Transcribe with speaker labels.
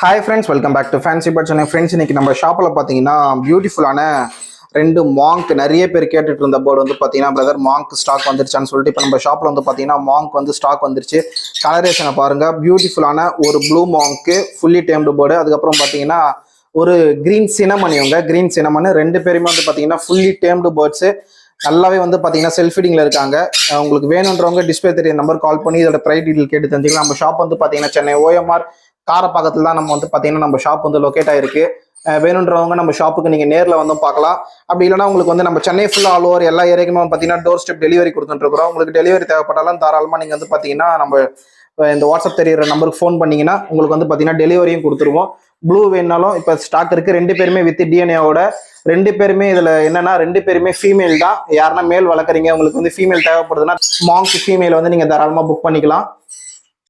Speaker 1: Hi friends, welcome back to Fancy Bird Chennai. Friends, இன்னைக்கு நம்ம ஷாப்ல பாத்தீங்கன்னா பியூட்டிஃபுல்லான ரெண்டு மாங்க் நிறைய பேர் கேட்டுட்டு இருந்த போர்டு வந்து பாத்தீங்கன்னா பிரதர் மாங்க் ஸ்டாக் வந்துருச்சான்னு சொல்லிட்டு இப்போ நம்ம ஷாப்ல வந்து பாத்தீங்கன்னா மாங்க் வந்து ஸ்டாக் வந்துருச்சு. கலரேஷனை பாருங்க, பியூட்டிஃபுல்லான ஒரு ப்ளூ மாங்க் ஃபுல்லி டேம்டு போர்டு. அதுக்கப்புறம் பாத்தீங்கன்னா ஒரு கிரீன் சினமன், இவங்க கிரீன் சினமன் ரெண்டு பேருமே வந்து பாத்தீங்கன்னா ஃபுல்லி டேம்டு பேர்ட்ஸ். நல்லாவே வந்து பாத்தீங்கன்னா செல்ஃப் ஃபீடிங்ல இருக்காங்க. உங்களுக்கு வேணுன்றவங்க டிஸ்பிளே தெரிய நம்பர் கால் பண்ணி இதோட பிரைஸ் டீடைல் கேட்டு தெரிஞ்சுக்கலாம். நம்ம ஷாப் வந்து பாத்தீங்கன்னா சென்னை OMR காரப்பாக்கத்துல தான் நம்ம வந்து பாத்தீங்கன்னா நம்ம ஷாப் வந்து லொக்கேட் ஆயிருக்கு. வேணுன்றவங்க நம்ம ஷாப்புக்கு நீங்க நேரில் வந்து பார்க்கலாம். அப்படி இல்லைன்னா உங்களுக்கு வந்து நம்ம சென்னை ஃபுல்லா ஆல் ஓவர் எல்லா ஏரியாக்குமே பாத்தீங்கன்னா டோர் ஸ்டெப் டெலிவரி கொடுத்துட்டு இருக்கிறோம். உங்களுக்கு டெலிவரி தேவைப்பட்டாலும் தாராளமா நீங்க வந்து பாத்தீங்கன்னா நம்ம இந்த வாட்ஸ்அப் தெரியுற நம்பருக்கு ஃபோன் பண்ணீங்கன்னா உங்களுக்கு வந்து பாத்தீங்கன்னா டெலிவரியும் கொடுத்துருவோம். ப்ளூ வேணாலும் இப்போ ஸ்டாக் இருக்கு. ரெண்டு பேருமே வித் டிஎன்ஏவோட. ரெண்டு பேருமே இதுல என்னன்னா ரெண்டு பேருமே ஃபீமேல் தான். யாருன்னா மேல் வளர்க்குறீங்க உங்களுக்கு வந்து ஃபீமேல் தேவைப்படுதுன்னா மாங்க் ஃபீமேல் வந்து நீங்க தாராளமா புக் பண்ணிக்கலாம்.